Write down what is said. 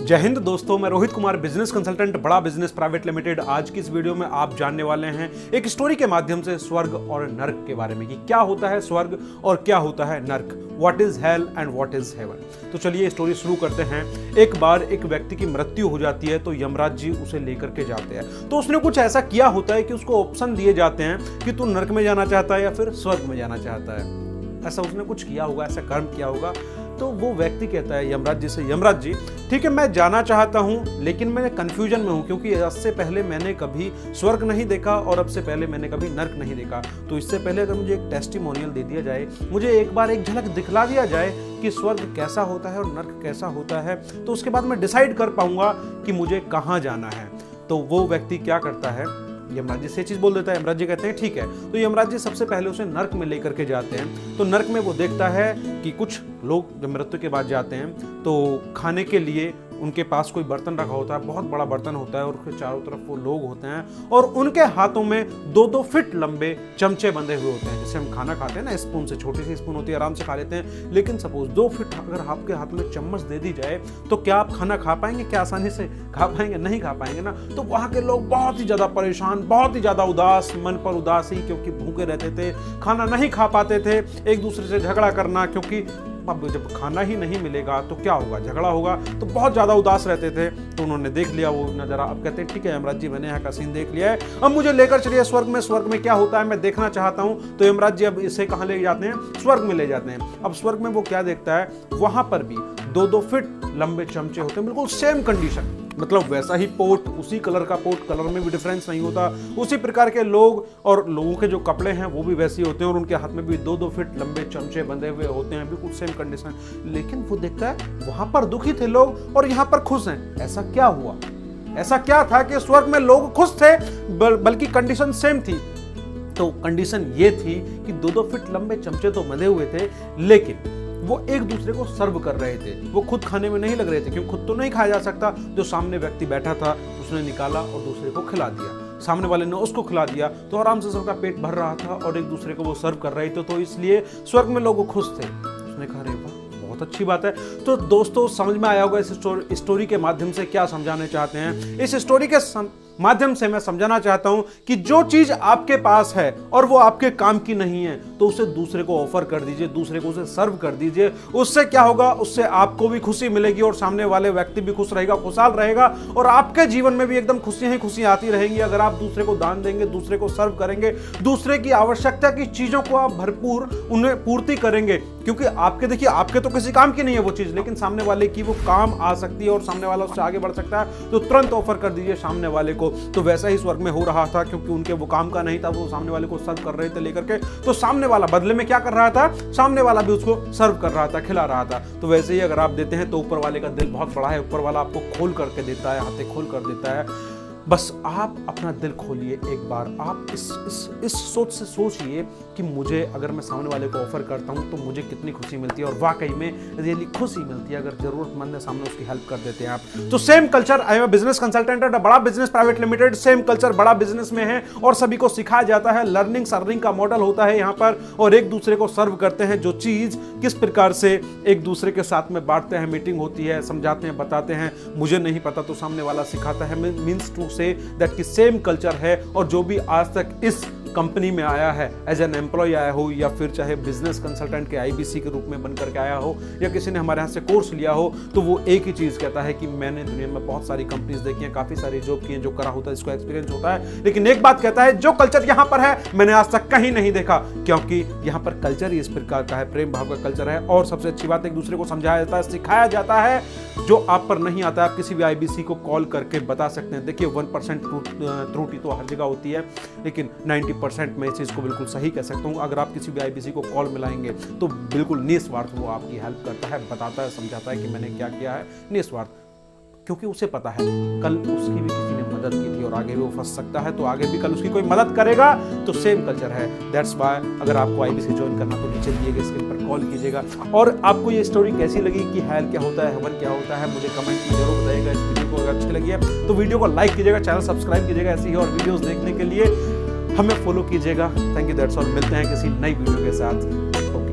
जय हिंद दोस्तों, मैं रोहित कुमार, बिजनेस कंसल्टेंट, बड़ा बिजनेस प्राइवेट लिमिटेड। आज की इस वीडियो में आप जानने वाले हैं एक स्टोरी के माध्यम से स्वर्ग और नर्क के बारे में कि क्या होता है स्वर्ग और क्या होता है नर्क, what is hello and what is heaven. तो चलिए स्टोरी शुरू करते हैं। एक बार एक व्यक्ति की मृत्यु हो जाती है तो यमराज जी उसे लेकर के जाते हैं। तो उसने कुछ ऐसा किया होता है कि उसको ऑप्शन दिए जाते हैं कि तू नर्क में जाना चाहता है या फिर स्वर्ग में जाना चाहता है। ऐसा उसने कुछ किया होगा, ऐसा कर्म किया होगा। तो वो व्यक्ति कहता है यमराज जी से, यमराज जी ठीक है, मैं जाना चाहता हूँ लेकिन मैं कंफ्यूजन में हूँ क्योंकि इससे पहले मैंने कभी स्वर्ग नहीं देखा और अब से पहले मैंने कभी नर्क नहीं देखा। तो इससे पहले अगर मुझे एक टेस्टिमोनियल दे दिया जाए, मुझे एक बार एक झलक दिखला दिया जाए कि स्वर्ग कैसा होता है और नर्क कैसा होता है, तो उसके बाद मैं डिसाइड कर पाऊंगा कि मुझे कहाँ जाना है। तो वो व्यक्ति क्या करता है, यमराज जी से चीज बोल देता है। यमराज जी कहते हैं ठीक है। तो यमराज जी सबसे पहले उसे नर्क में लेकर के जाते हैं। तो नर्क में वो देखता है कि कुछ लोग जब मृत्यु के बाद जाते हैं तो खाने के लिए उनके पास कोई बर्तन रखा होता है, बहुत बड़ा बर्तन होता है और उसके चारों तरफ वो लोग होते हैं और उनके हाथों में 2-2 फीट लंबे चमचे बंधे हुए होते हैं। जैसे हम खाना खाते हैं ना, स्पून से, छोटी सी स्पून होती है, आराम से खा लेते हैं। लेकिन सपोज 2 फीट अगर आपके हाथ में चम्मच दे दी जाए तो क्या आप खाना खा पाएंगे? क्या आसानी से खा पाएंगे? नहीं खा पाएंगे ना। तो वहाँ के लोग बहुत ही ज्यादा परेशान, बहुत ही ज्यादा उदास, मन पर उदासी, क्योंकि भूखे रहते थे, खाना नहीं खा पाते थे, एक दूसरे से झगड़ा करना, क्योंकि अब जब खाना ही नहीं मिलेगा तो क्या होगा, झगड़ा होगा। तो बहुत ज्यादा उदास रहते थे। तो उन्होंने देख लिया वो नजारा। अब कहते हैं ठीक है यमराज जी, मैंने यहाँ का सीन देख लिया है, अब मुझे लेकर चलिए स्वर्ग में। स्वर्ग में क्या होता है मैं देखना चाहता हूँ। तो यमराज जी अब इसे कहाँ ले जाते हैं? स्वर्ग में ले जाते हैं। अब स्वर्ग में वो क्या देखता है, वहां पर भी 2-2 फीट लंबे चमचे होते हैं, बिल्कुल सेम कंडीशन, मतलब वैसा ही पोट, उसी कलर का पोट, कलर में भी डिफरेंस नहीं होता, उसी प्रकार के लोग, और लोगों के जो कपड़े हैं वो भी वैसे ही होते हैं और उनके हाथ में भी 2-2 फीट लंबे चमचे बंधे हुए होते हैं, बिल्कुल सेम कंडीशन। लेकिन वो देखता है वहां पर दुखी थे लोग और यहाँ पर खुश हैं। ऐसा क्या हुआ? ऐसा क्या था कि स्वर्ग में लोग खुश थे बल्कि कंडीशन सेम थी? तो कंडीशन ये थी कि 2-2 फीट लंबे चमचे तो बंधे हुए थे लेकिन वो एक दूसरे को सर्व कर रहे थे। वो खुद खाने में नहीं लग रहे थे क्योंकि खुद तो नहीं खाया जा सकता। जो सामने व्यक्ति बैठा था उसने निकाला और दूसरे को खिला दिया, सामने वाले ने उसको खिला दिया, तो आराम से सबका पेट भर रहा था और एक दूसरे को वो सर्व कर रहे थे। तो इसलिए स्वर्ग में लोग खुश थे। उसने कहा अरे वाह, बहुत अच्छी बात है। तो दोस्तों समझ में आया होगा इस स्टोरी के माध्यम से क्या समझाने चाहते हैं। इस स्टोरी के माध्यम से मैं समझाना चाहता हूं कि जो चीज आपके पास है और वो आपके काम की नहीं है तो उसे दूसरे को ऑफर कर दीजिए, दूसरे को उसे सर्व कर दीजिए। उससे क्या होगा, उससे आपको भी खुशी मिलेगी और सामने वाले व्यक्ति भी खुश रहेगा, खुशहाल रहेगा और आपके जीवन में भी एकदम खुशियां ही खुशियां आती रहेंगी। अगर आप दूसरे को दान देंगे, दूसरे को सर्व करेंगे, दूसरे की आवश्यकता की चीजों को आप भरपूर उन्हें पूर्ति करेंगे, क्योंकि आपके, देखिए आपके तो किसी काम की नहीं है वो चीज, लेकिन सामने वाले की वो काम आ सकती है और सामने वाला उससे आगे बढ़ सकता है, तो तुरंत ऑफर कर दीजिए सामने वाले को। तो वैसा ही स्वर्ग में हो रहा था, क्योंकि उनके वो काम का नहीं था, वो सामने वाले को सर्व कर रहे थे लेकर के। तो सामने वाला बदले में क्या कर रहा था, सामने वाला भी उसको सर्व कर रहा था, खिला रहा था। तो वैसे ही अगर आप देते हैं तो ऊपर वाले का दिल बहुत बड़ा है, ऊपर वाला आपको खोल करके देता है, हाथे खोल कर देता है। बस आप अपना दिल खोलिए एक बार। आप इस सोच से सोचिए कि मुझे, अगर मैं सामने वाले को ऑफर करता हूं तो मुझे कितनी खुशी मिलती है, और वाकई में रियली खुशी मिलती है अगर जरूरतमंद है सामने उसकी हेल्प कर देते हैं आप। तो same culture, I am a business consultant at Bada business private limited. Same culture Bada business में है और सभी को सिखाया जाता है। लर्निंग सर्विंग का मॉडल होता है यहाँ पर, और एक दूसरे को सर्व करते हैं जो चीज किस प्रकार से एक दूसरे के साथ में बांटते हैं। मीटिंग होती है, समझाते हैं, बताते हैं। मुझे नहीं पता तो सामने वाला सिखाता है। मीन्स टू से दैट कि सेम कल्चर है। और जो भी आज तक इस कंपनी में आया है, एज एन एम्प्लॉय आया हो या फिर चाहे बिजनेस कंसल्टेंट के आईबीसी के रूप में बनकर के आया हो या किसी ने हमारे यहाँ से कोर्स लिया हो, तो वो एक ही चीज कहता है कि मैंने दुनिया में बहुत सारी कंपनीज देखी हैं, काफी सारी जॉब की हैं, जो करा होता है इसको एक्सपीरियंस होता है, लेकिन एक बात कहता है जो कल्चर यहाँ पर है मैंने आज तक कहीं नहीं देखा, क्योंकि यहाँ पर कल्चर ही इस प्रकार का है, प्रेम भाव का कल्चर है। और सबसे अच्छी बात, एक दूसरे को समझाया जाता है, सिखाया जाता है। जो आप पर नहीं आता है आप किसी भी आईबीसी को कॉल करके बता सकते हैं। देखिए 1% त्रुटि तो हर जगह होती है, लेकिन 90% मैं इस चीज़ को बिल्कुल सही कह सकता हूँ। अगर आप किसी भी आईबीसी को कॉल मिलाएंगे तो बिल्कुल निस्वार्थ वो आपकी हेल्प करता है, बताता है, समझाता है कि मैंने क्या किया है, निस्वार्थ, क्योंकि उसे पता है कल उसकी भी किसी ने मदद की थी और आगे भी वो फंस सकता है, तो आगे भी कल उसकी कोई मदद करेगा। तो सेम कल्चर है। दैट्स व्हाई अगर आपको आईबीसी ज्वाइन करना तो नीचे दिए गए स्क्रीन पर कॉल कीजिएगा। और आपको ये स्टोरी कैसी लगी कि हेल क्या होता है, हेवन क्या होता है, मुझे कमेंट में जरूर बताइएगा। इस वीडियो को अगर अच्छी लगी है तो वीडियो को लाइक कीजिएगा, चैनल सब्सक्राइब कीजिएगा ऐसी ही और वीडियोस देखने के लिए। हमें फॉलो कीजिएगा। Thank you, that's all. मिलते हैं किसी नई वीडियो के साथ।